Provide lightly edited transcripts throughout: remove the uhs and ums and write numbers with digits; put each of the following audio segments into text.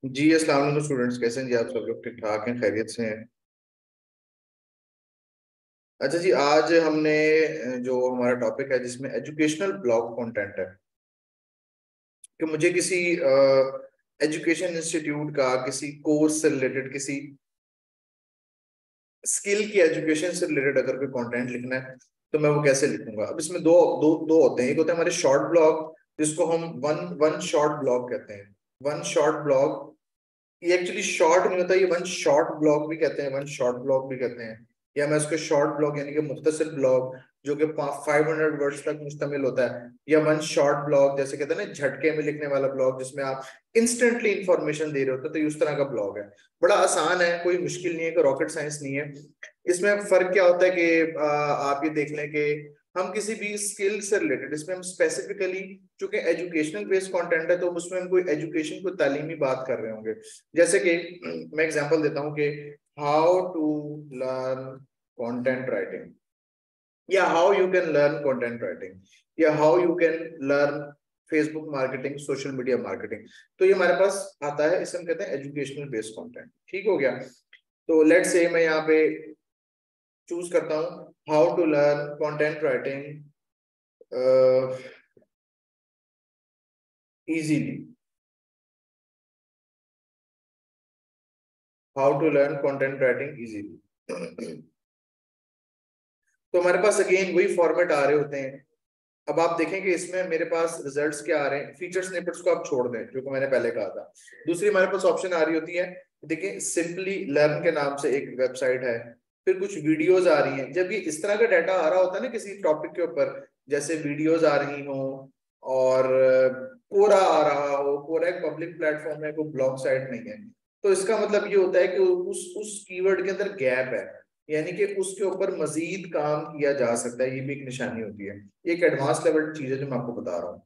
जी अस्सलाम वालेकुम स्टूडेंट्स, कैसे हैं जी? आप सब लोग ठीक ठाक हैं, खैरियत से हैं? अच्छा जी, आज हमने जो हमारा टॉपिक है जिसमें एजुकेशनल ब्लॉग कंटेंट है कि मुझे किसी एजुकेशन इंस्टीट्यूट का किसी कोर्स से रिलेटेड, किसी स्किल की एजुकेशन से रिलेटेड अगर कोई कंटेंट लिखना है तो मैं वो कैसे लिखूंगा। अब इसमें दो दो दो होते हैं। एक होता है हमारे शॉर्ट ब्लॉग, जिसको हम वन वन शॉर्ट ब्लॉग कहते हैं। वन शॉर्ट ब्लॉग, ये एक्चुअली शॉर्ट नहीं होता, ये वन शॉर्ट ब्लॉग भी कहते हैं, वन शॉर्ट ब्लॉग भी कहते हैं। या मैं उसको शॉर्ट ब्लॉग यानी कि मुख्तसर ब्लॉग जो कि 500 वर्ड्स तक मुश्तमिल होता है, या वन शॉर्ट ब्लॉग जैसे कहते हैं ना झटके में लिखने वाला ब्लॉग जिसमें आप इंस्टेंटली इंफॉर्मेशन दे रहे होते हो, तो उस तरह का ब्लॉग है। बड़ा आसान है, कोई मुश्किल नहीं है, कोई रॉकेट साइंस नहीं है। इसमें फर्क क्या होता है कि आप ये देख लें कि हम किसी भी स्किल से रिलेटेड, इसमें हम स्पेसिफिकली, चूंकि एजुकेशनल बेस्ड कंटेंट है तो उसमें हम कोई एजुकेशन को तालीमी बात कर रहे होंगे। जैसे कि मैं एग्जांपल देता हूँ कि how to learn content writing, या how you can learn content writing, या how you can learn Facebook marketing, social media marketing. तो ये हमारे पास आता है, इसे हम कहते हैं एजुकेशनल बेस्ड कंटेंट। ठीक हो गया? तो लेट से मैं यहाँ पे चूज करता हूँ how to learn content writing easily. How to learn content writing easily. तो हमारे पास अगेन वही फॉर्मेट आ रहे होते हैं। अब आप देखें कि इसमें मेरे पास रिजल्ट्स क्या आ रहे हैं। फीचर स्निपेट्स को आप छोड़ दें, जो कि मैंने पहले कहा था। दूसरी हमारे पास ऑप्शन आ रही होती है, देखिए सिंपली लर्न के नाम से एक वेबसाइट है, फिर कुछ वीडियोस आ रही हैं। जब ये इस तरह का डाटा आ रहा होता है ना किसी टॉपिक के ऊपर, जैसे वीडियोस आ रही हो और कोरा आ रहा हो, कोरा एक पब्लिक प्लेटफॉर्म है, कोई ब्लॉग साइट नहीं है, तो इसका मतलब ये होता है कि उस कीवर्ड के अंदर गैप है, यानी कि उसके ऊपर मजीद काम किया जा सकता है। ये भी एक निशानी होती है। ये एक एडवांस लेवल चीज है जो मैं आपको बता रहा हूँ।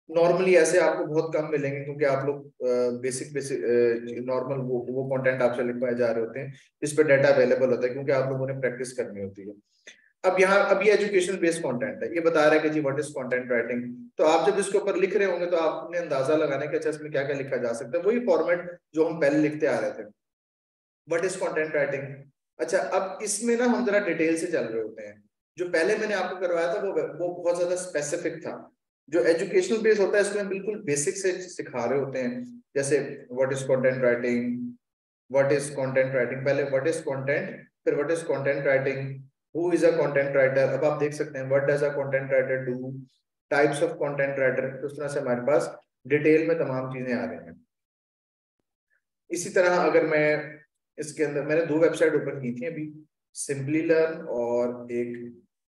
नॉर्मली ऐसे आपको बहुत कम मिलेंगे, क्योंकि आप लोग बेसिक बेसिक नॉर्मल वो कंटेंट आपसे लिखवाए जा रहे होते हैं, इस पे डाटा अवेलेबल होता है, क्योंकि आप लोगों ने प्रैक्टिस करनी होती है। अब यहाँ अब ये एजुकेशन बेस्ड कंटेंट है, ये बता रहा है कि जी व्हाट इज कंटेंट राइटिंग। तो आप जब इसके ऊपर लिख रहे होंगे तो आपने अंदाजा लगाना है कि अच्छा इसमें क्या क्या लिखा जा सकता है, वही फॉर्मेट जो हम पहले लिखते आ रहे थे। What is content writing. अच्छा, अब इसमें ना हम जरा डिटेल से चल रहे होते हैं। जो पहले मैंने आपको करवाया था वो बहुत ज्यादा स्पेसिफिक था। जो एजुकेशनल बेस होता है इसमें बिल्कुल बेसिक से सिखा रहे होते हैं। जैसे what is content writing, what is content writing, पहले व्हाट इज कंटेंट, फिर what is content writing, who is a content writer. अब आप देख सकते हैं what does a content writer do, types of content writer. तो उस तरह से हमारे पास डिटेल में तमाम चीजें आ रही हैं। इसी तरह अगर मैं इसके अंदर, मैंने दो वेबसाइट ओपन की थी अभी, सिंपली लर्न और एक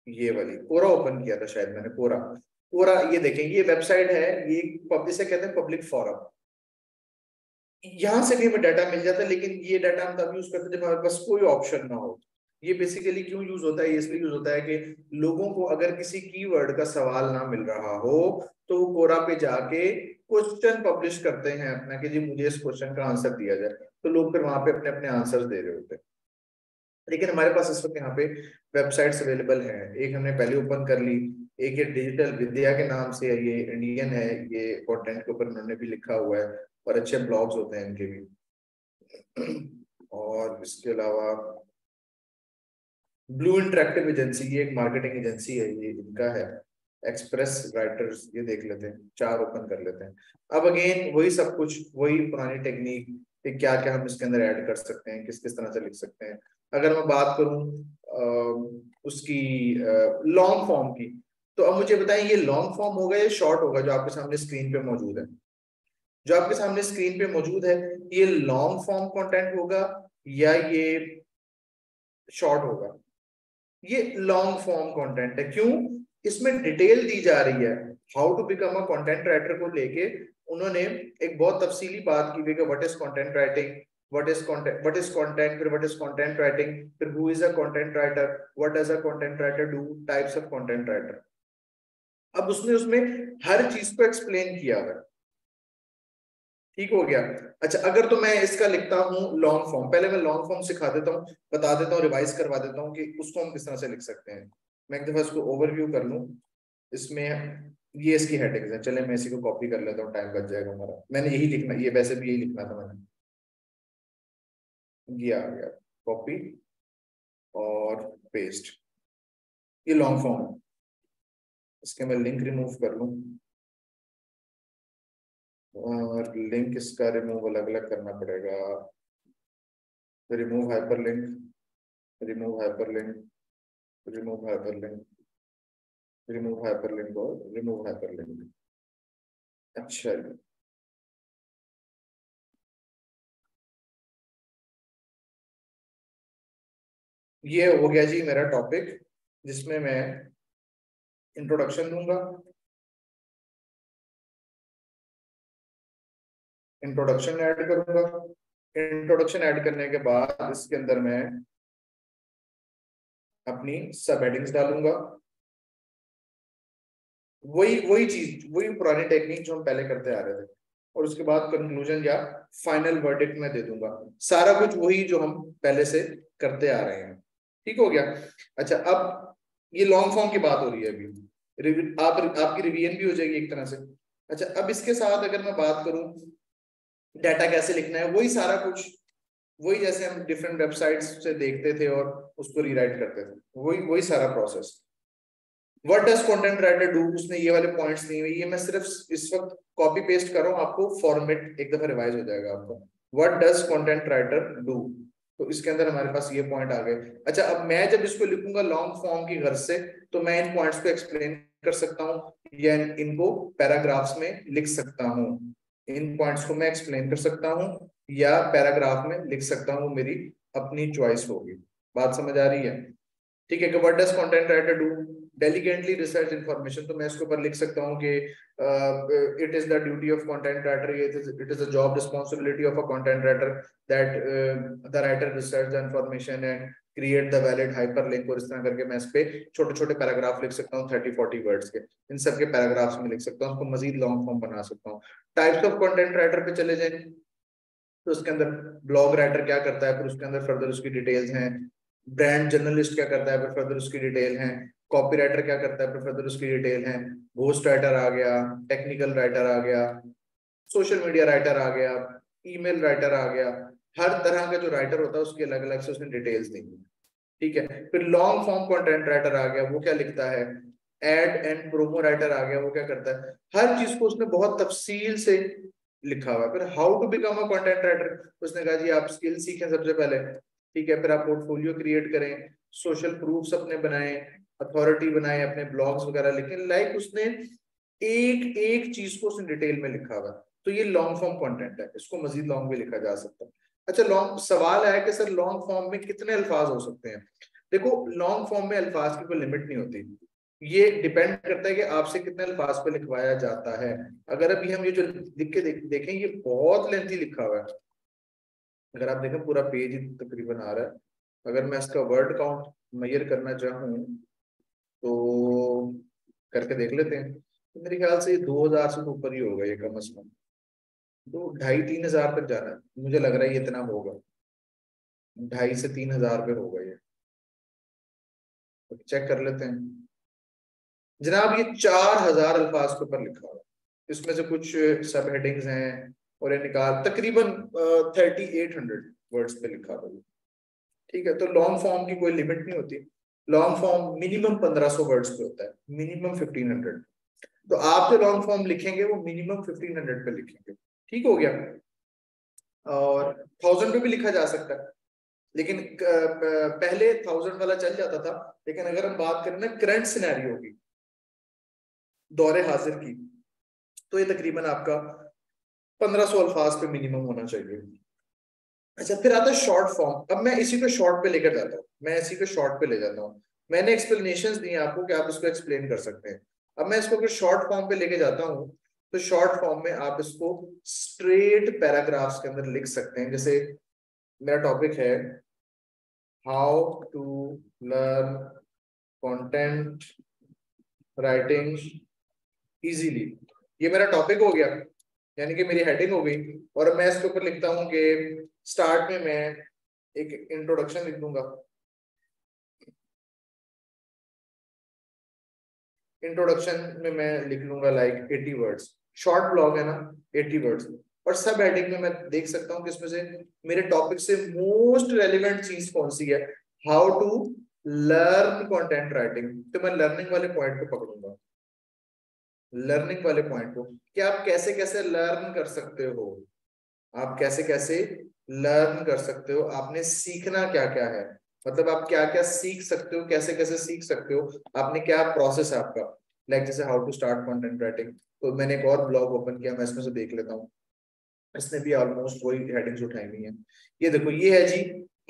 ये वाली कोरा ओपन किया था शायद मैंने, कोरा। कोरा, ये देखें ये वेबसाइट है, ये पब्लिक से कहते हैं पब्लिक फोरम। यहाँ से भी हमें डाटा मिल जाता है, लेकिन ये डाटा हम तब यूज करते हैं जब हमारे पास कोई ऑप्शन ना हो। ये बेसिकली क्यों यूज होता है? ये इसलिए यूज होता है कि लोगों को अगर किसी कीवर्ड का सवाल ना मिल रहा हो तो वो कोरा पे जाके क्वेश्चन पब्लिश करते हैं अपना कि जी मुझे इस क्वेश्चन का आंसर दिया जाए, तो लोग फिर वहां पे अपने अपने आंसर दे रहे होते हैं। लेकिन हमारे पास इस वक्त यहाँ पे वेबसाइट्स अवेलेबल हैं। एक हमने पहले ओपन कर ली, एक ये डिजिटल विद्या के नाम से है, ये इंडियन है, ये कंटेंट के ऊपर उन्होंने भी लिखा हुआ है और अच्छे ब्लॉग्स होते हैं इनके भी। और इसके अलावा ब्लू इंटरेक्टिव एजेंसी, ये एक मार्केटिंग एजेंसी है, ये इनका है। एक्सप्रेस राइटर्स, ये देख लेते हैं, चार ओपन कर लेते हैं। अब अगेन वही सब कुछ, वही पुरानी टेक्निक कि क्या क्या हम इसके अंदर ऐड कर सकते हैं, किस किस तरह से लिख सकते हैं। अगर मैं बात करूं उसकी लॉन्ग फॉर्म की, तो अब मुझे बताएं ये लॉन्ग फॉर्म होगा या शॉर्ट होगा जो आपके सामने स्क्रीन पे मौजूद है। जो आपके सामने स्क्रीन पे मौजूद है, ये लॉन्ग फॉर्म कंटेंट होगा या ये शॉर्ट होगा? ये लॉन्ग फॉर्म कंटेंट है। क्यों? इसमें डिटेल दी जा रही है। How to become a content writer को लेके उन्होंने एक बहुत तफसीली बात की हुई कि what is content writing, what is content, फिर व्हाट इज कंटेंट राइटिंग, फिर who is a content writer, what does a content writer do, types of content writer. अब उसने उसमें हर चीज को एक्सप्लेन किया हुआ है। ठीक हो गया? अच्छा, अगर तो मैं इसका लिखता हूँ लॉन्ग फॉर्म, पहले मैं लॉन्ग फॉर्म सिखा देता हूँ, बता देता हूँ, रिवाइज करवा देता हूँ कि उसको हम किस तरह से लिख सकते हैं। मैं एक दफा इसको ओवरव्यू कर लूँ। इसमें ये इसकी हेडिंग्स है। चले मैं इसी को कॉपी कर लेता हूँ, टाइम बच जाएगा हमारा। मैंने यही लिखना, ये वैसे भी यही लिखना था मैंने, ये आ गया कॉपी और पेस्ट। ये लॉन्ग फॉर्म है, इसके मैं लिंक रिमूव कर लूँ, और लिंक इसका रिमूव अलग अलग करना पड़ेगा। Remove hyperlink, remove hyperlink, remove hyperlink, remove hyperlink और रिमूव हाइपरलिंक। अच्छा जी, ये हो गया जी मेरा टॉपिक, जिसमें मैं इंट्रोडक्शन दूंगा। इंट्रोडक्शन ऐड करूंगा। इंट्रोडक्शन ऐड करने के बाद इसके अंदर मैं अपनी सब हेडिंग्स डालूंगा। वही वही चीज, वही पुरानी टेक्निक जो हम पहले करते आ रहे थे, और उसके बाद कंक्लूजन या फाइनल वर्डिक्ट में दे दूंगा। सारा कुछ वही जो हम पहले से करते आ रहे हैं। ठीक हो गया। अच्छा, अब ये लॉन्ग फॉर्म की बात हो रही है अभी, आपकी रिवीजन भी हो जाएगी एक तरह से। अच्छा, अब इसके साथ अगर मैं बात करूं डाटा कैसे लिखना है, वही सारा कुछ, वही जैसे हम डिफरेंट वेबसाइट्स से देखते थे और उसको रीराइट करते थे, वही वही सारा process. What does content writer do, उसने ये वाले पॉइंट्स दिए हुए, ये मैं सिर्फ इस वक्त कॉपी पेस्ट कर रहा हूँ, आपको फॉर्मेट एक दफा रिवाइज हो जाएगा आपका। What does content writer do, तो इसके अंदर हमारे पास ये पॉइंट आ गए। अच्छा, अब मैं जब इसको लिखूंगा लॉन्ग फॉर्म की गर्ज से, तो मैं इन पॉइंट्स को एक्सप्लेन कर सकता हूँ या इनको पैराग्राफ्स में लिख सकता हूँ। इन पॉइंट्स को मैं एक्सप्लेन कर सकता हूँ या पैराग्राफ में लिख सकता हूँ, मेरी अपनी चॉइस होगी। बात समझ आ रही है? ठीक है, कि what does content writer do, diligently research information, तो मैं इसके ऊपर लिख सकता हूँ कि it is the duty of content writer, it is the job responsibility of a content writer that the writer research the information and create the valid hyperlink. और इस तरह करके मैं इस पे छोटे छोटे पैराग्राफ लिख सकता हूँ, 30-40 वर्ड्स के। इन सबके पैराग्राफ्स में लिख सकता हूँ, उसको मजीद लॉन्ग फॉर्म बना सकता हूँ। टाइप्स ऑफ कंटेंट राइटर पे चले जाए, तो उसके अंदर ब्लॉग राइटर क्या करता है, फिर उसके अंदर फर्दर उसकी डिटेल्स हैं। ब्रांड जर्नलिस्ट क्या करता है, फिर फर्दर उसकी डिटेल है। कॉपी राइटर क्या करता है, फिर फर्दर उसकी डिटेल है। घोस्ट राइटर आ गया, टेक्निकल राइटर आ गया, सोशल मीडिया राइटर आ गया, ईमेल राइटर आ गया। हर तरह का जो राइटर होता है उसकी अलग अलग से उसने डिटेल्स दी। ठीक है, फिर लॉन्ग फॉर्म कंटेंट राइटर आ गया, वो क्या लिखता है। एड एंड प्रोमो राइटर आ गया, वो क्या करता है, हर चीज को उसने बहुत तफसील से लिखा हुआ है। फिर how to become a content writer, उसने कहा जी आप स्किल सीखें सबसे पहले। ठीक है, फिर आप पोर्टफोलियो क्रिएट करें, सोशल प्रूफ्स अपने बनाएं, अथॉरिटी बनाएं, अपने ब्लॉग्स वगैरह लिखें। लाइक उसने एक एक चीज को उसने डिटेल में लिखा हुआ है। तो ये लॉन्ग फॉर्म कंटेंट है, इसको मजीद लॉन्ग भी लिखा जा सकता है। अच्छा, लॉन्ग सवाल है कि सर लॉन्ग फॉर्म में कितने अल्फाज हो सकते हैं। देखो, लॉन्ग फॉर्म में अल्फाज की कोई लिमिट नहीं होती, ये डिपेंड करता है कि आपसे कितने अल्फाज पे लिखवाया जाता है। अगर अभी हम ये जो लिख के देखें, ये बहुत लेंथी लिखा हुआ है। अगर आप देखें पूरा पेज ही तकरीबन आ रहा है। अगर मैं इसका वर्ड काउंट मेजर करना चाहूँ तो करके देख लेते हैं, तो मेरे ख्याल से ये 2000 से तो ऊपर ही होगा ये, कम से कम 2-2.5-3 हजार तक जाना है मुझे लग रहा है, ये इतना होगा। 2.5 से 3 हजार पे होगा ये, तो चेक कर लेते हैं। जनाब, ये 4000 अल्फाज के ऊपर लिखा हुआ है। इसमें से कुछ सब हेडिंग्स हैं, और ये निकाल तकरीबन 3800 वर्ड्स पे लिखा हुआ है। ठीक है, तो लॉन्ग फॉर्म की कोई लिमिट नहीं होती। लॉन्ग फॉर्म मिनिमम 1500 वर्ड्स पे होता है, मिनिमम 1500। तो आप जो लॉन्ग फॉर्म लिखेंगे वो मिनिमम 1500 पे लिखेंगे। ठीक हो गया। और 1000 पे भी लिखा जा सकता है, लेकिन पहले 1000 वाला चल जाता था। लेकिन अगर हम बात करें ना करंट सिनेरियो की, दौरे हाजिर की, तो ये तकरीबन आपका 1500 अल्फाज पे मिनिमम होना चाहिए। अच्छा, फिर आता है शॉर्ट फॉर्म। अब मैं इसी को शॉर्ट पे लेकर जाता हूँ, मैं इसी को शॉर्ट पे ले जाता हूँ। मैंने एक्सप्लेनेशन दी आपको कि आप इसको एक्सप्लेन कर सकते हैं। अब मैं इसको अगर शॉर्ट फॉर्म पे लेके जाता हूँ, तो शॉर्ट फॉर्म में आप इसको स्ट्रेट पैराग्राफ्स के अंदर लिख सकते हैं। जैसे मेरा टॉपिक है how to learn content writing easily, ये मेरा टॉपिक हो गया, यानी कि मेरी हेडिंग हो गई। और मैं इसके ऊपर लिखता हूँ कि स्टार्ट में मैं एक इंट्रोडक्शन लिख दूंगा। इंट्रोडक्शन में मैं लिख लूंगा लाइक 80 वर्ड्स, शॉर्ट ब्लॉग है ना, 80 वर्ड्स। और सब हेडिंग में मैं देख सकता हूँ कि इसमें से मेरे टॉपिक से मोस्ट रेलिवेंट चीज कौन सी है, how to learn content writing. तो मैं लर्निंग वाले पॉइंट को पकड़ूंगा, लर्निंग वाले पॉइंट को, कि आप कैसे कैसे लर्न कर सकते हो, आप कैसे कैसे लर्न कर सकते हो, आपने सीखना क्या क्या है, मतलब आप क्या क्या सीख सकते हो, कैसे कैसे सीख सकते हो, आपने क्या प्रोसेस है आपका। लाइक जैसे how to start content writing, तो मैंने एक और ब्लॉग ओपन किया, मैं इसमें से देख लेता हूँ। इसने भी ऑलमोस्ट वही हेडिंग्स उठाई हुई है। ये देखो, ये है जी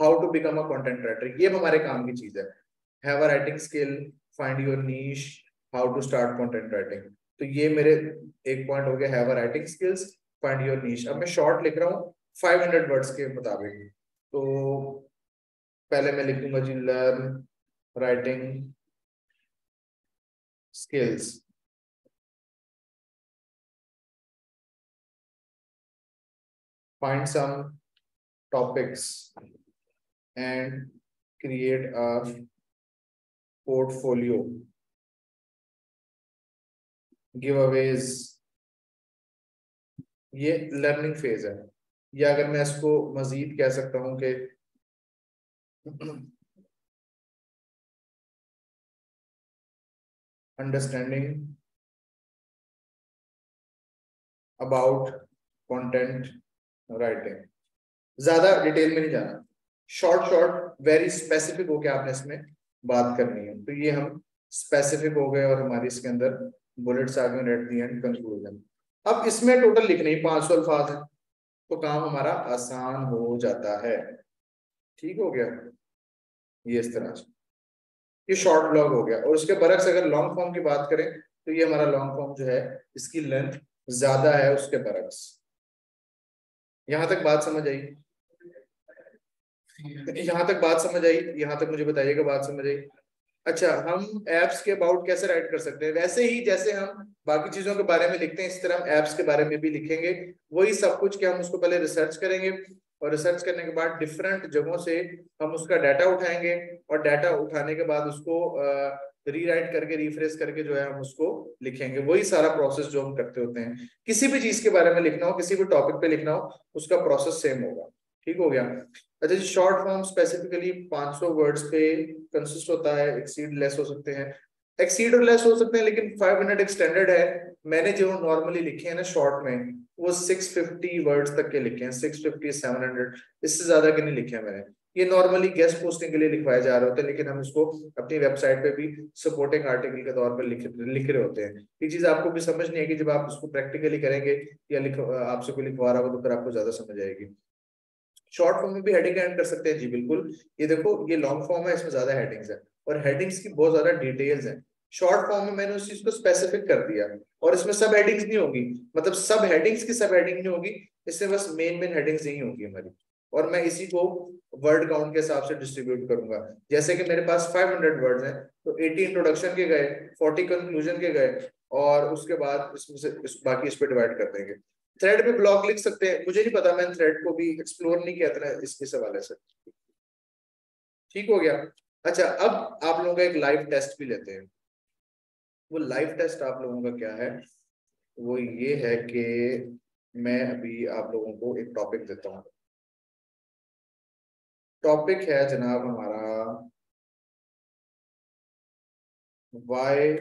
how to become a content writer, ये हमारे काम की चीज है। Have a writing skill, find your niche, how to start content writing. तो ये मेरे एक पॉइंट हो गया, have a writing skills, find your niche. अब मैं शॉर्ट लिख रहा हूँ 500 वर्ड्स के मुताबिक। तो पहले मैं लिखूंगा जी learn writing skills, find some topics and create a portfolio, giveaways. ये लर्निंग फेज है, या अगर मैं इसको मजीद कह सकता हूं कि अंडरस्टैंडिंग अबाउट कंटेंट राइटिंग। ज्यादा डिटेल में नहीं जाना, शॉर्ट शॉर्ट वेरी स्पेसिफिक होके आपने इसमें बात करनी है। तो ये हम स्पेसिफिक हो गए और हमारी इसके अंदर बुलेट्स आ गए एट द एंड कंक्लूजन। अब इसमें टोटल लिखने ही 500 अल्फाज है, तो काम हमारा आसान हो जाता है। ठीक हो गया, ये इस तरह से ये शॉर्ट ब्लॉग हो गया। और उसके बरक्स अगर लॉन्ग फॉर्म की बात करें, तो ये हमारा लॉन्ग फॉर्म जो है इसकी लेंथ ज्यादा है उसके बरक्स। यहां तक बात समझ आई? यहां तक बात समझ आई? यहां तक मुझे बताइएगा बात समझ आई? अच्छा, हम एप्स के अबाउट कैसे राइट कर सकते हैं? वैसे ही जैसे हम बाकी चीजों के बारे में लिखते हैं, इस तरह हम एप्स के बारे में भी लिखेंगे। वही सब कुछ कि हम उसको पहले रिसर्च करेंगे, और रिसर्च करने के बाद डिफरेंट जगहों से हम उसका डाटा उठाएंगे, और डाटा उठाने के बाद उसको रीराइट करके रिफ्रेश करके जो है हम उसको लिखेंगे। वही सारा प्रोसेस जो हम करते होते हैं, किसी भी चीज के बारे में लिखना हो, किसी भी टॉपिक पे लिखना हो, उसका प्रोसेस सेम होगा। ठीक हो गया? अच्छा जी, शॉर्ट फॉर्म स्पेसिफिकली 500 वर्ड्स पे कंसिस्ट होता है, एक्सीड लेस हो सकते हैं, एक्सीड और लेस हो सकते हैं, लेकिन 500 एक स्टैंडर्ड है। मैंने जो नॉर्मली लिखे हैं ना शॉर्ट में, वो 650 वर्ड्स तक के लिखे हैं, 650 700, इससे ज्यादा के नहीं लिखे हैं मैंने। ये नॉर्मली गेस्ट पोस्टिंग के लिए लिखवाए जा रहे होते हैं, लेकिन हम इसको अपनी वेबसाइट पे भी सपोर्टिंग आर्टिकल के तौर पर लिख रहे होते हैं। ये चीज आपको भी समझनी है कि जब आप उसको प्रैक्टिकली करेंगे या आपसे कोई लिखवा रहा हो, तो फिर आपको ज्यादा समझ आएगी। शॉर्ट फॉर्म में भी हेडिंग ऐड कर सकते हैं जी, बिल्कुल। ये देखो, ये लॉन्ग फॉर्म है, इसमें ज्यादा हेडिंग्स है, और हेडिंग्स की बहुत ज्यादा डिटेल्स हैं। शॉर्ट फॉर्म में मैंने उस चीज को स्पेसिफिक कर दिया, और इसमें सब हेडिंग्स नहीं होगी, मतलब सब हेडिंग्स की सब हेडिंग नहीं होगी, इसमें बस मेन मेन हेडिंग्स ही होगी हमारी। और मैं इसी को वर्ड काउंट के हिसाब से डिस्ट्रीब्यूट करूंगा। जैसे कि मेरे पास 500 वर्ड्स हैं, तो 80 इंट्रोडक्शन के गए, 40 कंक्लूजन के गए, और उसके बाद इसमें से बाकी इस पे डिवाइड कर देंगे। थ्रेड पे ब्लॉग लिख सकते हैं, मुझे नहीं पता, मैंने थ्रेड को भी एक्सप्लोर नहीं किया था इस हवाले से। ठीक हो गया? अच्छा, अब आप लोगों का एक लाइव टेस्ट भी लेते हैं। वो लाइव टेस्ट आप लोगों का क्या है? वो ये है कि मैं अभी आप लोगों को एक टॉपिक देता हूँ। टॉपिक है जनाब हमारा, why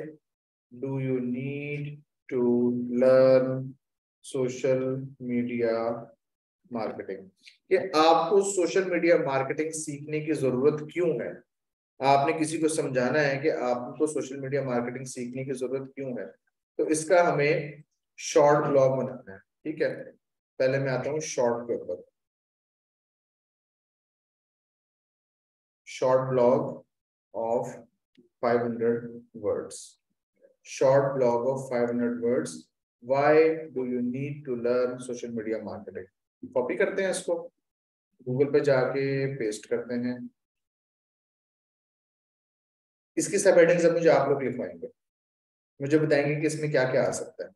do you need to learn social media marketing. कि आपको सोशल मीडिया मार्केटिंग सीखने की जरूरत क्यों है? आपने किसी को समझाना है कि आपको सोशल मीडिया मार्केटिंग सीखने की जरूरत क्यों है, तो इसका हमें शॉर्ट ब्लॉग बनाना है। ठीक है, पहले मैं आता हूँ शॉर्ट के ऊपर। Short blog of 500 words, short blog of 500 words, why do you need to learn social media marketing. Copy करते हैं इसको, गूगल पे जाके पेस्ट करते हैं। इसकी सब हेडिंग्स अब मुझे आप लोग लिखवाएंगे, मुझे बताएंगे कि इसमें क्या क्या आ सकता है।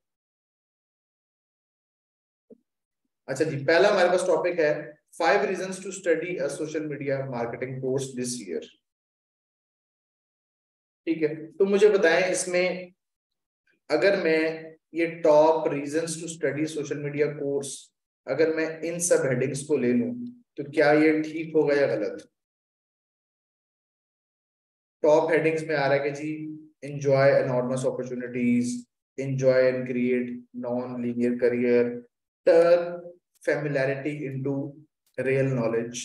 अच्छा जी, पहला हमारे पास टॉपिक है 5 reasons to study a social media marketing course this year. ठीक है, तो मुझे बताएं इसमें अगर मैं ये top reasons to study social media course, अगर मैं इन सब हेडिंग्स को ले लूं तो क्या ये ठीक होगा या गलत? टॉप हेडिंग्स में आ रहा है कि जी enjoy enormous opportunities, enjoy and create non-linear career, turn familiarity into real knowledge,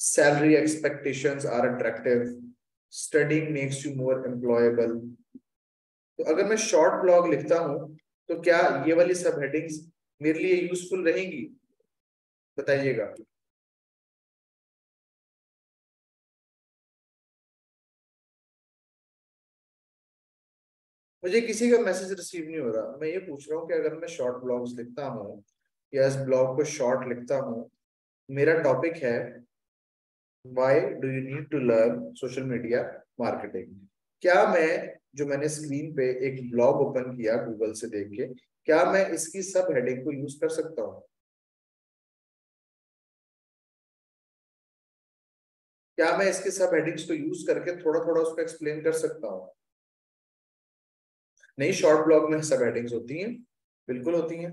salary expectations are attractive, studying makes you more employable. तो अगर मैं शॉर्ट ब्लॉग लिखता हूं तो क्या ये वाली सब हेडिंग्स मेरे लिए यूजफुल रहेंगी? बताइएगा। मुझे किसी का मैसेज रिसीव नहीं हो रहा। मैं ये पूछ रहा हूँ कि अगर मैं शॉर्ट ब्लॉग्स लिखता हूँ या इस ब्लॉग को शॉर्ट लिखता हूँ, मेरा टॉपिक है why do you need to learn social media marketing. क्या मैं, जो मैंने स्क्रीन पे एक ब्लॉग ओपन किया गूगल से देख के, क्या मैं इसकी सब हेडिंग को यूज कर सकता हूँ? क्या मैं इसके सब हेडिंग्स को यूज करके थोड़ा थोड़ा उसको एक्सप्लेन कर सकता हूँ? नहीं, शॉर्ट ब्लॉग में सब हेडिंग्स होती हैं, बिल्कुल होती हैं।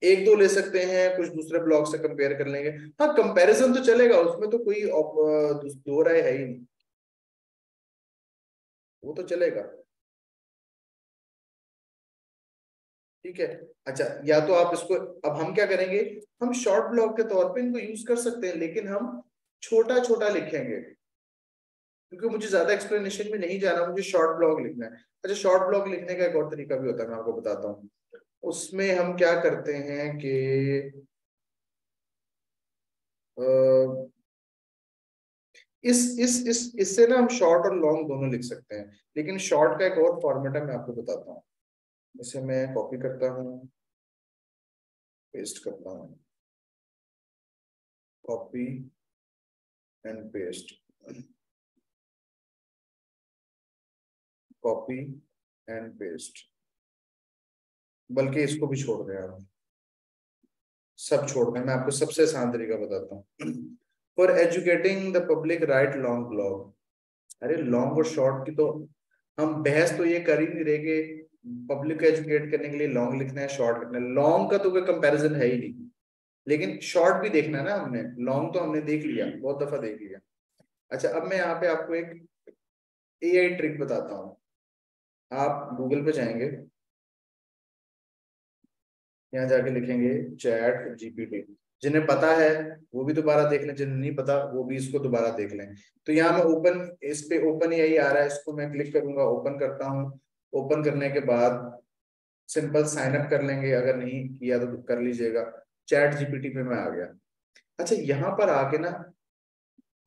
एक दो ले सकते हैं, कुछ दूसरे ब्लॉग से कंपेयर कर लेंगे। हाँ, कंपैरिजन तो चलेगा, उसमें तो कोई दो राय है ही नहीं, वो तो चलेगा। ठीक है। अच्छा, या तो आप इसको, अब हम क्या करेंगे, हम शॉर्ट ब्लॉग के तौर पे इनको यूज कर सकते हैं, लेकिन हम छोटा छोटा लिखेंगे, क्योंकि मुझे ज्यादा एक्सप्लेनेशन में नहीं जाना, मुझे शॉर्ट ब्लॉग लिखना है। अच्छा, शॉर्ट ब्लॉग लिखने का एक और तरीका भी होता है, मैं आपको बताता हूँ। उसमें हम क्या करते हैं कि इस इससे ना हम शॉर्ट और लॉन्ग दोनों लिख सकते हैं, लेकिन शॉर्ट का एक और फॉर्मेट है, मैं आपको बताता हूँ। इसे मैं कॉपी करता हूँ, पेस्ट करता हूँ, copy and paste, copy and paste, बल्कि इसको भी छोड़ दें आप, सब छोड़ दें। मैं आपको सबसे आसान तरीका बताता हूँ। For educating the public right long blog. अरे लॉन्ग और शॉर्ट की तो हम बहस तो ये कर ही नहीं रहे कि पब्लिक को एजुकेट करने के लिए लॉन्ग लिखना है, शॉर्ट लिखना है। लॉन्ग का तो कोई कंपैरिजन है ही नहीं, लेकिन शॉर्ट भी देखना है ना हमने। लॉन्ग तो हमने देख लिया, बहुत दफा देख लिया। अच्छा, अब मैं यहाँ पे आपको एक एआई ट्रिक बताता हूँ। आप गूगल पे जाएंगे, यहाँ जाके लिखेंगे चैट जीपीटी। जिन्हें पता है वो भी दोबारा देख लें, जिन्हें नहीं पता वो भी इसको दोबारा देख लें। तो यहाँ मैं ओपन, इस पे ओपन एआई आ रहा है, इसको मैं क्लिक करूंगा, ओपन करता हूँ। ओपन करने के बाद सिंपल साइन अप कर लेंगे, अगर नहीं किया तो कर लीजिएगा। चैट जीपीटी पे मैं आ गया। अच्छा, यहाँ पर आके ना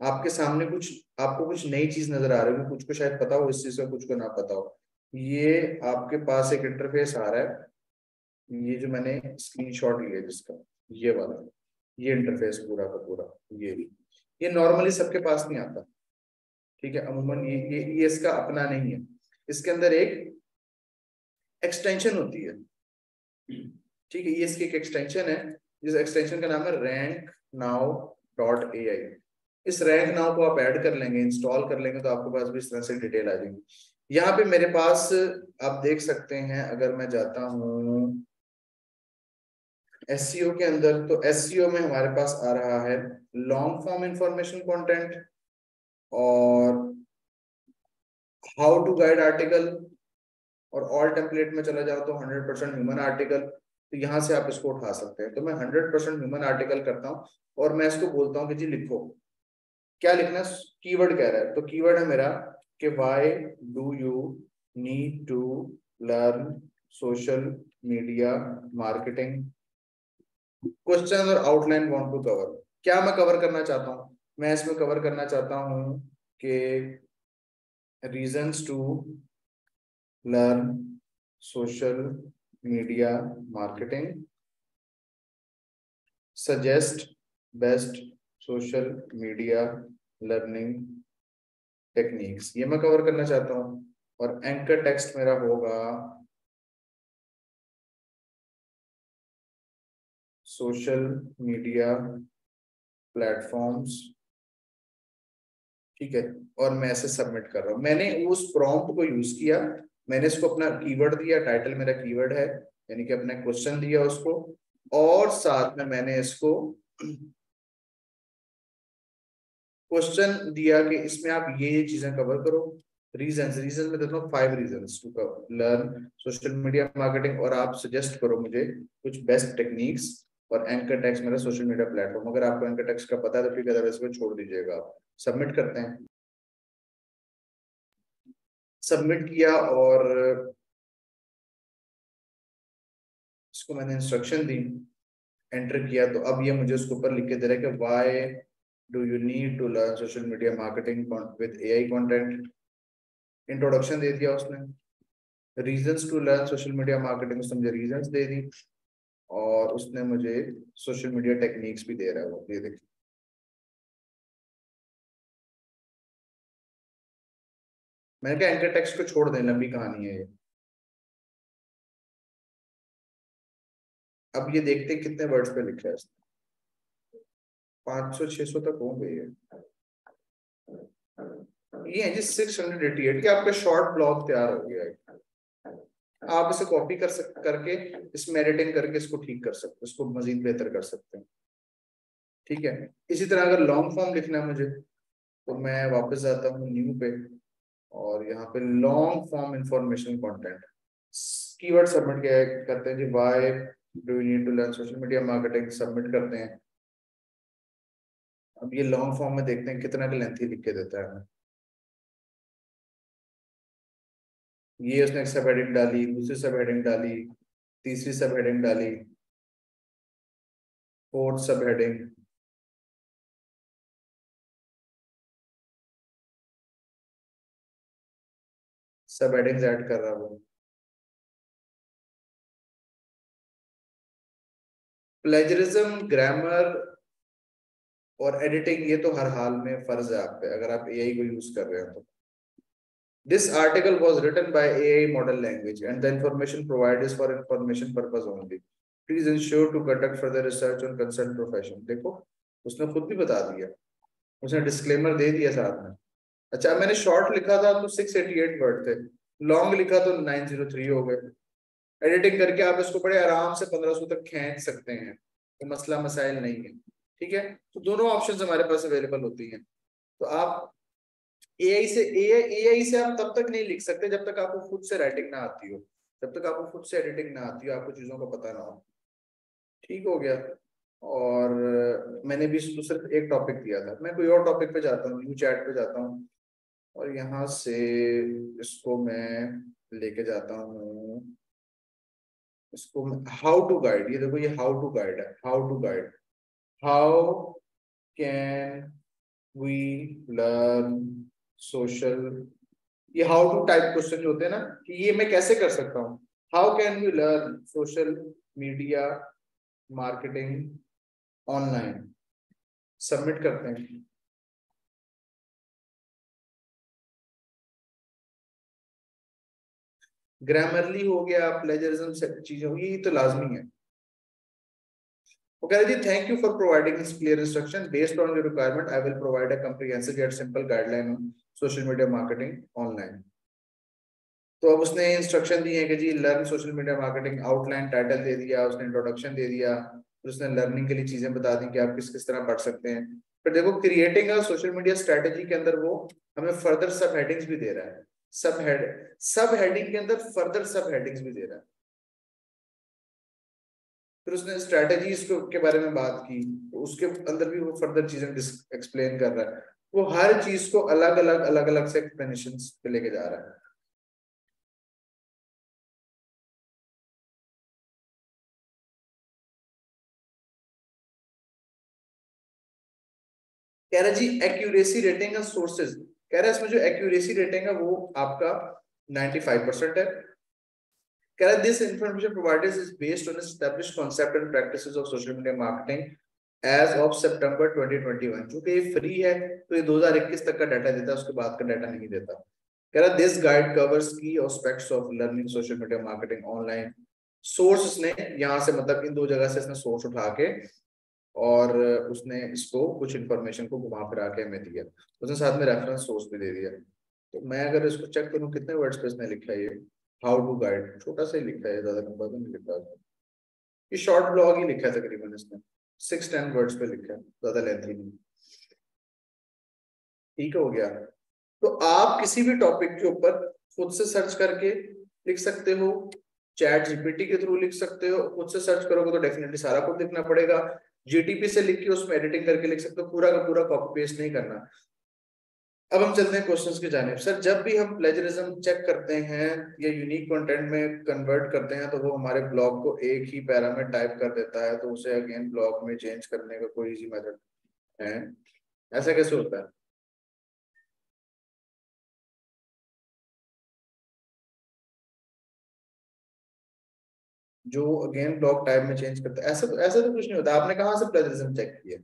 आपके सामने कुछ, आपको कुछ नई चीज नजर आ रही है, कुछ को शायद पता हो इस चीज का, कुछ को ना पता हो। ये आपके पास एक इंटरफेस आ रहा है, ये जो मैंने स्क्रीनशॉट लिया जिसका, ये वाला, ये इंटरफेस पूरा का पूरा, ये नॉर्मली सबके पास नहीं आता। ठीक है, अमूमन ये इसका अपना नहीं है। इसके अंदर एक एक्सटेंशन होती है। ठीक है, ये इसकी एक एक्सटेंशन है, जिस एक्सटेंशन का नाम है रैंक नाउ डॉट ए आई। इस रैंक नाउ को आप ऐड कर लेंगे, इंस्टॉल कर लेंगे, तो आपके पास भी इस तरह से डिटेल आ जाएगी। यहाँ पे मेरे पास आप देख सकते हैं, अगर मैं जाता हूँ एसईओ के अंदर, तो एसईओ में हमारे पास आ रहा है लॉन्ग फॉर्म इंफॉर्मेशन कंटेंट और हाउ टू गाइड आर्टिकल, और ऑल टेम्पलेट में चला जाओ तो 100% ह्यूमन आर्टिकल। तो यहाँ से आप इसको उठा सकते हैं। तो मैं 100% ह्यूमन आर्टिकल करता हूँ और मैं इसको बोलता हूँ कि जी लिखो, क्या लिखना है, कीवर्ड कह रहा है। तो कीवर्ड है मेरा कि why do you need to learn social media marketing, question और आउटलाइन वांट टू कवर। क्या मैं कवर करना चाहता हूँ? मैं इसमें कवर करना चाहता हूँ कि reasons to learn social media marketing, suggest best social media learning techniques, ये मैं कवर करना चाहता हूँ। और एंकर टेक्स्ट मेरा होगा सोशल मीडिया प्लेटफॉर्म्स। ठीक है, और मैं ऐसे सबमिट कर रहा हूँ। मैंने उस प्रॉम्प्ट को यूज किया मैंने इसको अपना कीवर्ड दिया, टाइटल मेरा कीवर्ड है, यानी कि अपना क्वेश्चन दिया उसको, और साथ में मैंने इसको क्वेश्चन दिया कि इसमें आप ये चीजें कवर करो। रीजन में देता हूँ 5 reasons to learn social media marketing, और आप सजेस्ट करो मुझे कुछ बेस्ट टेक्निक्स। और एंकर टेक्स्ट मेरा सोशल मीडिया प्लेटफॉर्म, अगर आपको एंकर टेक्स्ट का पता है तो ठीक है, अदरवाइज इसको छोड़ दीजिएगा आप। सबमिट करते हैं। सबमिट किया और इसको मैंने इंस्ट्रक्शन दी, एंटर किया, तो अब ये मुझे उसके ऊपर लिख के दे रहा है कि why do you need to learn social media marketing with AI content. Introduction दे दिया उसने। Reasons to learn social media marketing, उसने मुझे रीजंस दे दी, और उसने मुझे सोशल मीडिया टेक्निक्स भी दे रहा है वो, ये देखिए। मैंने कहा एंकर टेक्स्ट को छोड़ दें, लंबी कहानी है ये। अब ये देखते हैं कितने वर्ड्स पे लिखा है इसने। 500-600 तक होंगे ये है जी 688। ये आपका शॉर्ट ब्लॉग तैयार हो गया है। आप इसे कॉपी करके इसमें एडिटिंग करके इसको ठीक कर सकते हैं, इसको मजीद बेहतर कर सकते हैं। ठीक है। इसी तरह अगर लॉन्ग फॉर्म लिखना है मुझे, तो मैं वापस जाता हूँ न्यू पे, और यहाँ पे long form information content keyword submit करते हैं जी। Why do you need to learn social media marketing, submit करते हैं। अब ये लॉन्ग फॉर्म में देखते हैं कितना लेंथी लिख के देता है हमें। ये उसने एक सब हेडिंग डाली, दूसरी सब हेडिंग डाली, तीसरी सब हेडिंग डाली, फोर्थ सब हेडिंग, सब हेडिंग्स ऐड कर रहा वो। प्लेजरिज्म, ग्रामर और एडिटिंग, ये तो हर हाल में फर्ज है आप पे, अगर आप एआई को यूज कर रहे हो तो। This article was written by AI model language and the information provided is for information purpose only. Please ensure to conduct further research on concerned profession. देखो उसने खुद भी बता दिया, उसने डिस्क्लेमर दे दिया साथ में। अच्छा, मैंने शॉर्ट लिखा था तो 688 वर्ड थे, लॉन्ग लिखा तो 903 हो गए। एडिटिंग करके आप इसको बड़े आराम से 1500 तक खींच सकते हैं, तो मसला मसाइल नहीं है। ठीक है, तो दोनों ऑप्शंस हमारे पास अवेलेबल होती हैं। तो आप एआई से आप तब तक नहीं लिख सकते जब तक आपको खुद से राइटिंग ना आती हो, जब तक आपको खुद से एडिटिंग ना आती हो, आपको चीजों का पता ना हो। ठीक हो गया। और मैंने भी इसको सिर्फ एक टॉपिक दिया था, मैं कोई और टॉपिक पे जाता हूँ, न्यू चैट पे जाता हूँ, और यहाँ से इसको मैं लेके जाता हूँ, इसको हाउ टू गाइड। ये देखो, ये हाउ टू गाइड है, how to guide, how can we learn social. ये हाउ टू टाइप क्वेश्चन जो होते हैं ना, कि ये मैं कैसे कर सकता हूँ, how can we learn social media marketing online. Submit करते हैं। ग्रामरली हो गया, प्लेजरिज्म से चीजें होगी, ये तो लाजमी है। वो कह रहे जी, thank you for providing this clear instruction based on your requirement I will provide a comprehensive and simple guideline on social media marketing online. तो अब उसने इंस्ट्रक्शन दी है कि जी learn social media marketing, outline title दे दिया उसने, इंट्रोडक्शन दे दिया, फिर उसने लर्निंग के लिए चीजें बता दी कि आप किस किस तरह पढ़ सकते हैं। फिर देखो creating a social media strategy के अंदर वो हमें फर्दर सब हेडिंग्स भी दे रहा है। सब हेडिंग के अंदर फर्दर सब हेडिंग्स भी दे रहा है। फिर उसने स्ट्रेटेजीज के बारे में बात की, तो उसके अंदर भी वो फर्दर चीजें एक्सप्लेन कर रहा है। वो हर चीज को अलग अलग से एक्सप्लेनेशन पे लेके जा रहा है। कह रहा जी एक्यूरेसी रेटिंग है सोर्सेज, कह रहा है इसमें जो एक्यूरेसी रेटिंग है वो आपका 95% है। कह रहा है this information provided is based on established concept and practices of social media marketing as of September 2021। चूंकि ये फ्री है तो ये 2021 तक का डाटा देता है, उसके बाद का डाटा नहीं देता। कह रहा दिस गाइड कवर्स की aspects of learning social media marketing online. Source ने यहाँ से मतलब इन दो जगह से इसने सोर्स उठा के और उसने इसको कुछ इंफॉर्मेशन को घुमा फिरा के हमें दिया। उसने साथ में रेफरेंस सोर्स भी दे दिया। तो मैं अगर इसको चेक करूं कितने वर्ड्स पे इसने लिखा है ये, हाउ टू गाइड, छोटा सा ही लिखा है, ज्यादा लंबा तो नहीं लिखा है। ये शॉर्ट ब्लॉग ही लिखा है तकरीबन, इसमें 6-10 वर्ड्स पे लिखा है, ज्यादा लेंथी नहीं। ठीक हो गया। तो आप किसी भी टॉपिक के ऊपर खुद से सर्च करके लिख सकते हो, चैट जीपीटी के थ्रू लिख सकते हो। खुद से सर्च करोगे तो डेफिनेटली सारा कुछ लिखना पड़ेगा। जीटीपी से लिख के उसमें एडिटिंग करके लिख सकते हो, पूरा का पूरा कॉपी पेस्ट नहीं करना। अब हम चलते हैं क्वेश्चंस की जानिब। सर जब भी हम प्लेजरिज्म चेक करते हैं या यूनिक कंटेंट में कन्वर्ट करते हैं तो वो हमारे ब्लॉग को एक ही पैरा में टाइप कर देता है, तो उसे अगेन ब्लॉग में चेंज करने का कोई इजी मेथड है? ऐसा कैसे होता है? जो अगेन ब्लॉक टाइप में चेंज करता है, ऐसा तो कुछ नहीं होता। आपने कहाँ से प्लेजरिज्म चेक किया?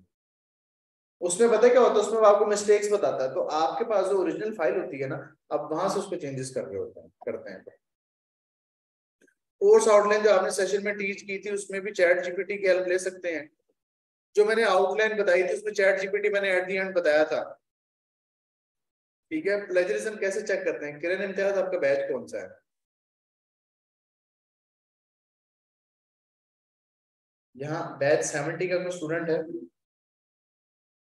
उसमें पता है क्या होता है, उसमें वो आपको मिस्टेक्स बताता है, तो आपके पास जो ओरिजिनल फाइल होती है ना, आप वहां से उसको चेंजेस कर रहे होते हैं, करते हैं। कोर्स आउटलाइन जो आपने सेशन में टीच की थी उसमें भी चैट जीपीटी की हेल्प ले सकते हैं। जो मैंने आउटलाइन बताई थी उसमें चैट जीपीटी मैंने एट दी एंड बताया था। ठीक है। प्लेजरिज्म कैसे चेक करते हैं? किरण इम्तियाज, आपका बैच कौन सा है? यहाँ बैच 70 का कोई स्टूडेंट है?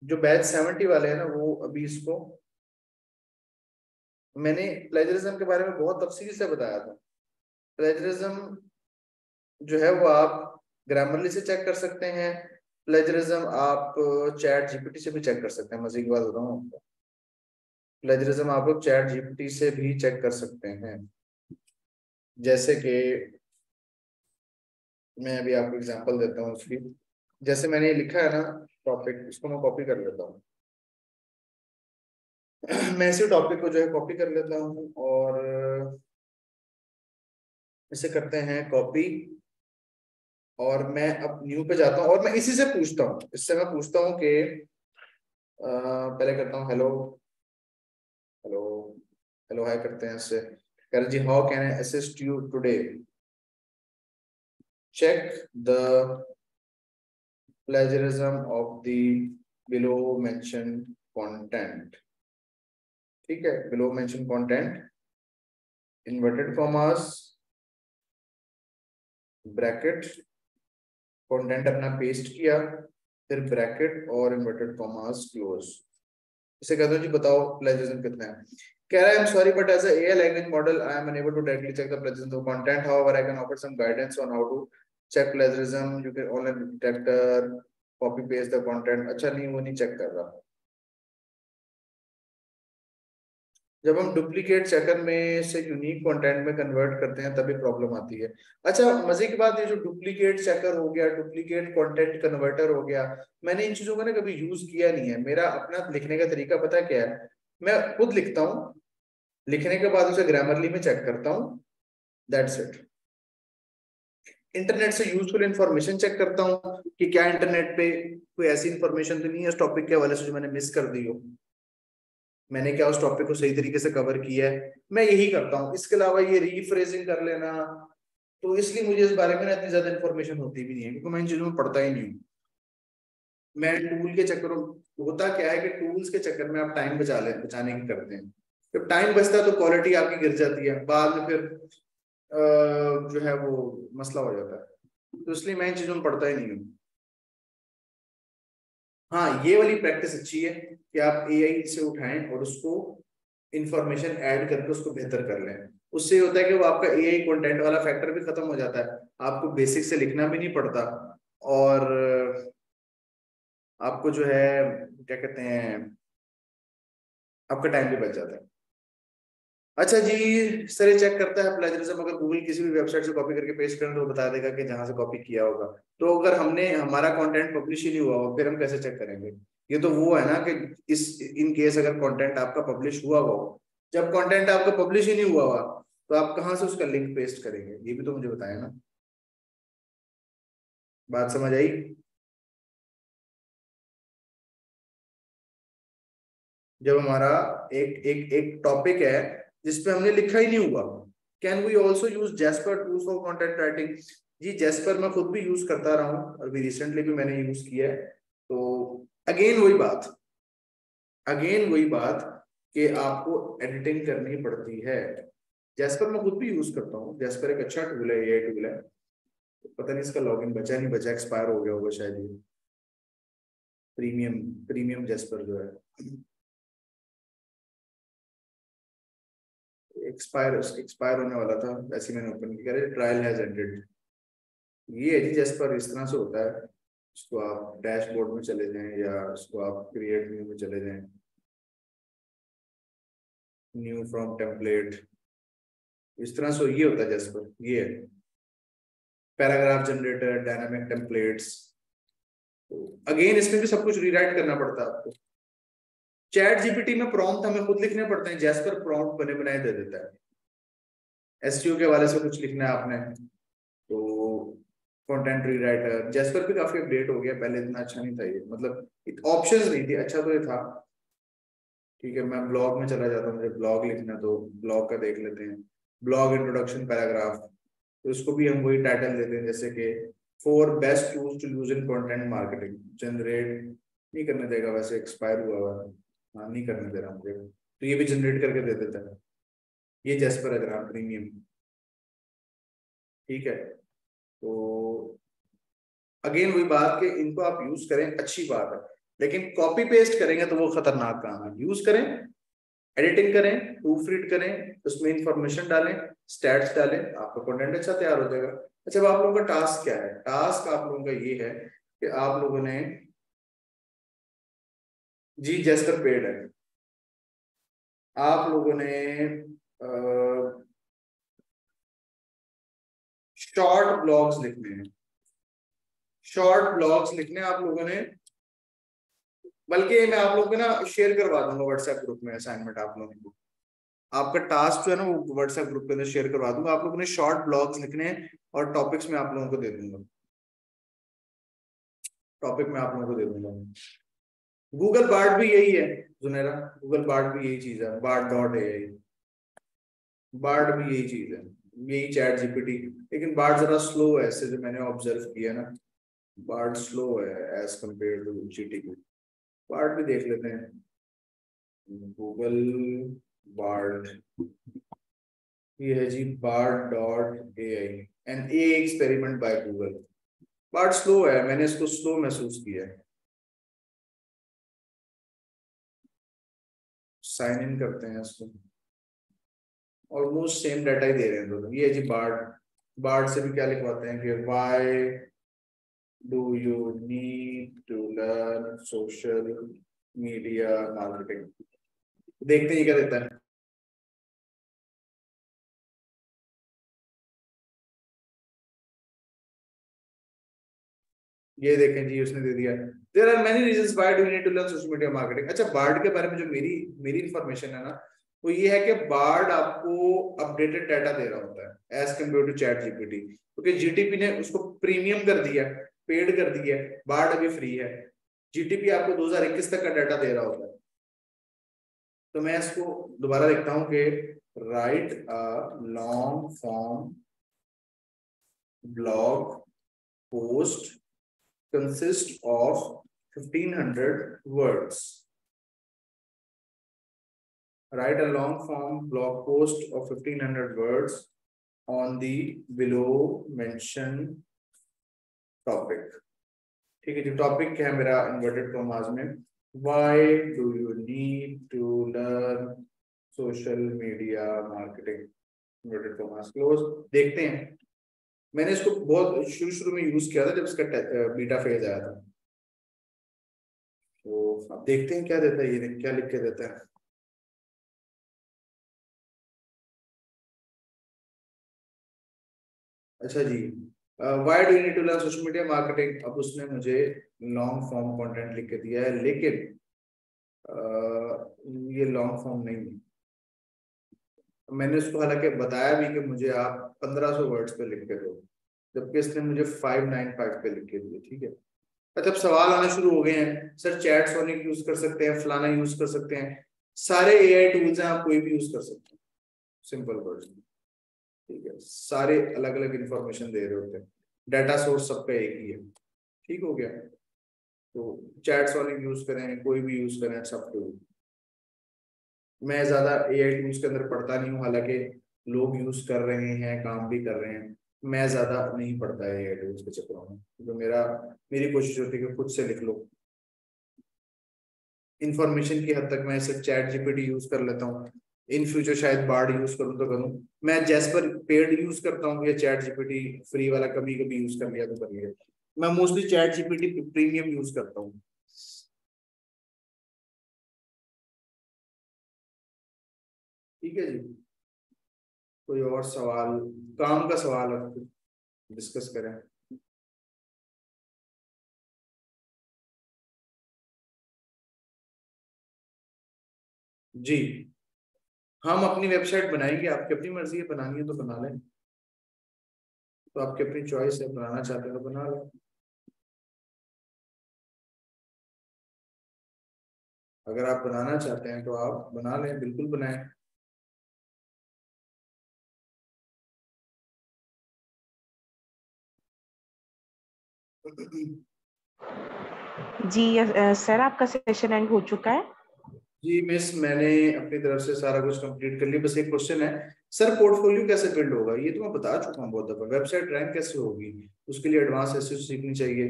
जो बैच 70 वाले हैं ना, वो अभी इसको, मैंने प्लेजरिज्म के बारे में बहुत तफसील से बताया था। प्लेजरिज्म जो है वो आप ग्रामरली से चेक कर सकते हैं। प्लेजरिज्म आप चैट जीपीटी से भी चेक कर सकते हैं। मजे की बात बताऊं आपको, प्लेजरिज्म आप लोग चैट जीपीटी से भी चेक कर सकते हैं। जैसे कि मैं अभी आपको एग्जांपल देता हूँ उसकी। जैसे मैंने ये लिखा है ना टॉपिक, इसको मैं कॉपी कर लेता हूँ। मैं इसी टॉपिक को जो है कॉपी कर लेता हूँ और इसे करते हैं कॉपी, और मैं अब न्यू पे जाता हूँ और मैं इसी से पूछता हूँ। इससे मैं पूछता हूँ कि पहले करता हूँ हेलो, हेलो, हेलो हाय करते हैं इससे। कह रहे जी how can I assist you today, check the plagiarism of the below mention content. ठीक है, below mention content, inverted commas, bracket, content अपना पेस्ट किया, फिर ब्रैकेट और इन्वर्टेड कॉमास क्लोज। इसे कहते हो जी बताओ प्लेजरिज्म कितना है। कह रहा है I am sorry but as a AI language model I am unable to directly check the plagiarism of content, however I can offer some guidance on how to check plagiarism, you can online detector, copy paste the content. अच्छा नहीं, वो नहीं check कर रहा। जब हम duplicate checker में से यूनिक कंटेंट में कन्वर्ट करते हैं तभी प्रॉब्लम आती है। अच्छा मजे की बात, ये जो डुप्लीकेट चेकर हो गया, डुप्लीकेट कंटेंट कन्वर्टर हो गया, मैंने इन चीजों का ना कभी यूज किया नहीं है। मेरा अपना लिखने का तरीका पता है क्या है? मैं खुद लिखता हूँ, लिखने के बाद उसे ग्रामरली में चेक करता हूँ, दैट्स इट। इंटरनेट से यूजफुल इंफॉर्मेशन चेक करता हूँ कि क्या इंटरनेट पे कोई ऐसी इंफॉर्मेशन तो नहीं है इस टॉपिक के हवाले से जो मैंने मिस कर दी हो, मैंने क्या उस टॉपिक को सही तरीके से कवर किया है, मैं यही करता हूँ। इसके अलावा ये रीफ्रेजिंग कर लेना, तो इसलिए मुझे इस बारे में ना इतनी ज्यादा इन्फॉर्मेशन होती भी नहीं है, क्योंकि मैं इन चीजों में पढ़ता ही नहीं हूँ। मैं टूल के चक्करों, होता क्या है कि टूल्स के चक्कर में आप टाइम बचाने की करते हैं। जब टाइम बचता है तो क्वालिटी आपकी गिर जाती है, बाद में फिर जो है वो मसला हो जाता है। तो इसलिए मैं इन चीजों में पढ़ता ही नहीं हूँ। हाँ ये वाली प्रैक्टिस अच्छी है कि आप एआई से उठाएं और उसको इंफॉर्मेशन ऐड करके उसको बेहतर कर लें। उससे होता है कि वो आपका एआई कंटेंट वाला फैक्टर भी खत्म हो जाता है, आपको बेसिक से लिखना भी नहीं पड़ता, और आपको जो है क्या कहते हैं, आपका टाइम भी बच जाता है। अच्छा जी, सर ये चेक करता है प्लेजरिज्म अगर गूगल किसी भी वेबसाइट से कॉपी करके पेस्ट करें तो वो बता देगा कि जहां से कॉपी किया होगा। तो अगर हमने हमारा कंटेंट पब्लिश ही नहीं हुआ हो फिर हम कैसे चेक करेंगे? ये तो वो है ना कि इस इन केस अगर कंटेंट आपका पब्लिश हुआ हो, जब कंटेंट आपका पब्लिश ही नहीं हुआ हुआ तो आप कहाँ से उसका लिंक पेस्ट करेंगे? ये भी तो मुझे बताया ना। बात समझ आई? जब हमारा एक एक एक टॉपिक है जिसपे हमने लिखा ही नहीं हुआ, can we also use Jasper tool for content writing? जी जेस्पर मैं खुद भी यूज करता रहा हूँ, और भी रिसेंटली भी मैंने यूज किया है। तो अगेन वही बात, अगेन वही बात कि आपको एडिटिंग करनी पड़ती है। जैस्पर मैं खुद भी यूज करता हूँ, जैस्पर एक अच्छा टूल है, एआई टूल है। पता नहीं इसका लॉगिन बचा नहीं बचा, एक्सपायर हो गया होगा शायद ये। प्रीमियम प्रीमियम जैस्पर जो है एक्सपायर एक्सपायर होने वाला था, वैसे मैंने ओपन किया, ट्रायल हैज एंडेड। ये है जी जैस्पर, इस तरह से होता है। इसको आप डैशबोर्ड में चले जाएं या इसको आप क्रिएट न्यू में चले जाएं, न्यू फ्रॉम टेम्पलेट, इस तरह से ये होता है जैस्पर। ये है paragraph generator, dynamic templates. Again इसमें भी सब कुछ रीराइट करना पड़ता है आपको। चैट जीपीटी में प्रॉम्प्ट हमें खुद लिखने पड़ते हैं, जैस्पर प्रॉम्प्ट बने बनाए दे देता है। एसईओ के हवाले से कुछ लिखना है आपने तो कंटेंट रीराइटर, जैस्पर भी काफी अपडेट हो गया, पहले इतना अच्छा नहीं था ये, मतलब ऑप्शंस नहीं थी, अच्छा तो ये था। ठीक है, मैं ब्लॉग में चला जाता हूँ, मुझे ब्लॉग लिखना तो ब्लॉग का देख लेते हैं, ब्लॉग इंट्रोडक्शन पैराग्राफ, तो इसको भी हम वही टाइटल देते हैं, जैसे कि 4 best tools to use in content marketing. Generate नहीं करने देगा, वैसे एक्सपायर हुआ हुआ है, हाँ नहीं करने दे रहा मुझे, तो ये भी जनरेट करके दे देता है। ये जैस्पर है प्रीमियम। ठीक है, तो अगेन वही बात कि इनको आप यूज करें, अच्छी बात है, लेकिन कॉपी पेस्ट करेंगे तो वो खतरनाक काम है। यूज करें, एडिटिंग करें, प्रूफ रीड करें, उसमें इंफॉर्मेशन डालें, स्टैट्स डालें, आपका कंटेंट अच्छा तैयार हो जाएगा। अच्छा, अब आप लोगों का टास्क क्या है? टास्क आप लोगों का ये है कि आप लोगों ने, जी जैस्पर पेड है, आप लोगों ने शॉर्ट ब्लॉग्स लिखने हैं, शॉर्ट ब्लॉग्स लिखने आप लोगों ने, बल्कि मैं आप लोगों को ना शेयर करवा दूंगा व्हाट्सएप ग्रुप में असाइनमेंट आप लोगों को, आपका टास्क जो है ना वो व्हाट्सएप ग्रुप के अंदर शेयर करवा दूंगा। आप लोगों ने शॉर्ट ब्लॉग्स लिखने हैं और टॉपिक्स में आप लोगों को दे दूंगा, टॉपिक में आप लोगों को दे दूंगा। गूगल बार्ड भी यही है जुनेरा, गूगल बार्ड भी यही चीज है, बार्ड डॉट ए, बार्ड भी यही चीज है, यही चैट जीपीटी। लेकिन बार्ड जरा स्लो है, ऐसे जो मैंने ऑब्जर्व किया ना, बार्ड स्लो है एज कम्पेयर टू जीटीपी। बार्ड भी देख लेते हैं, गूगल बार्ड, ये है जी Bard dot A I, an A experiment by Google. Bard slow है, मैंने इसको स्लो महसूस किया है। साइन इन करते हैं इसको, ऑलमोस्ट सेम डाटा ही दे रहे हैं दोनों। ये है जी बार्ड, बार्ड से भी क्या लिखवाते हैं कि why do you need to learn social media marketing. देखते हैं क्या देता है। ये देखें जी, उसने दे दिया, there are many reasons why do you need to learn social media marketing. अच्छा, बार्ड के बारे में जो मेरी मेरी इंफॉर्मेशन है ना, वो ये है कि बार्ड आपको अपडेटेड डाटा दे रहा होता है as compare to chat GPT, क्योंकि जीटीपी ने उसको प्रीमियम कर दिया, पेड कर दिया, बार्ड अभी फ्री है। जीटीपी आपको 2021 तक का डाटा दे रहा होता है। तो मैं इसको दोबारा लिखता हूँ कि right a long form blog post consist of 1500 words. Write a long form blog post of 1500 words on the below mentioned topic. ठीक है जी, टॉपिक क्या है मेरा इन्वर्टेड कॉमास में, why do you need to learn social media marketing, inverted commas close. देखते हैं, मैंने इसको बहुत शुरू शुरू में यूज किया था जब इसका बीटा फेज आया था, तो अब देखते हैं क्या देता है, ये क्या लिख के देता है। अच्छा जी, why do you need to learn social media marketing, अब उसने मुझे लॉन्ग फॉर्म कंटेंट लिख के दिया है, लेकिन ये लॉन्ग फॉर्म नहीं है। मैंने उसको हालांकि बताया भी कि मुझे आप 1500 वर्ड्स पे लिख के दो, जबकि इसने मुझे 595 पे लिख के दिए। ठीक है, अच्छा अब सवाल आना शुरू हो गए हैं, सर चैट सोनिक यूज कर सकते हैं, फलाना यूज कर सकते हैं, सारे एआई टूल्स हैं, आप कोई भी यूज कर सकते हैं, सिंपल वर्ड्स। ठीक है, सारे अलग अलग इंफॉर्मेशन दे रहे होते हैं, डाटा सोर्स सबका एक ही है। ठीक हो गया, तो चैट सॉनिक यूज करें, कोई भी यूज करें, सब टू। मैं ज्यादा एआई टूल्स के अंदर पढ़ता नहीं हूँ, हालांकि लोग यूज कर रहे हैं, काम भी कर रहे हैं। मैं ज्यादा नहीं पढ़ता है ये टूल्स के चक्करों में, तो मेरी कोशिश होती है कि खुद से लिख लो। इंफॉर्मेशन की हद तक मैं सिर्फ चैट जीपीटी यूज कर लेता हूँ। इन फ्यूचर शायद बार्ड यूज करूँ तो करूँ। मैं जैस्पर पेड यूज करता हूँ या चैट जीपीटी फ्री वाला कभी कभी यूज कर लिया तो कर लिया। मैं mostly chat GPT premium use करता हूँ। ठीक है जी। कोई और सवाल, काम का सवाल है, डिस्कस करें। जी, हम अपनी वेबसाइट बनाएंगे, आपकी अपनी मर्जी है, बनानी है तो बना लें, तो आपकी अपनी चॉइस है, बनाना चाहते हैं तो बना लें। अगर आप बनाना चाहते हैं तो आप बना लें, बिल्कुल बनाएं। जी सर, आपका सेशन एंड हो चुका है। जी मिस, मैंने अपनी तरफ से सारा कुछ कंप्लीट कर लिया। बस एक क्वेश्चन है सर, पोर्टफोलियो कैसे बिल्ड होगा? ये तो मैं बता चुका हूँ बहुत दफा। वेबसाइट रैंक कैसे होगी, उसके लिए एडवांस एसईओ सीखनी चाहिए।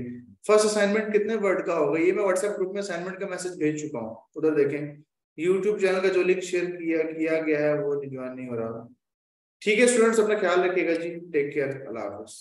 फर्स्ट असाइनमेंट कितने वर्ड का होगा, ये मैं व्हाट्सएप ग्रुप में असाइनमेंट का मैसेज भेज चुका हूँ, उधर देखें। यूट्यूब चैनल का जो लिंक शेयर किया किया गया है वो ज्वाइन नहीं हो रहा। ठीक है स्टूडेंट्स, अपना ख्याल रखिएगा जी, टेक केयर, अल्लाह हाफिज।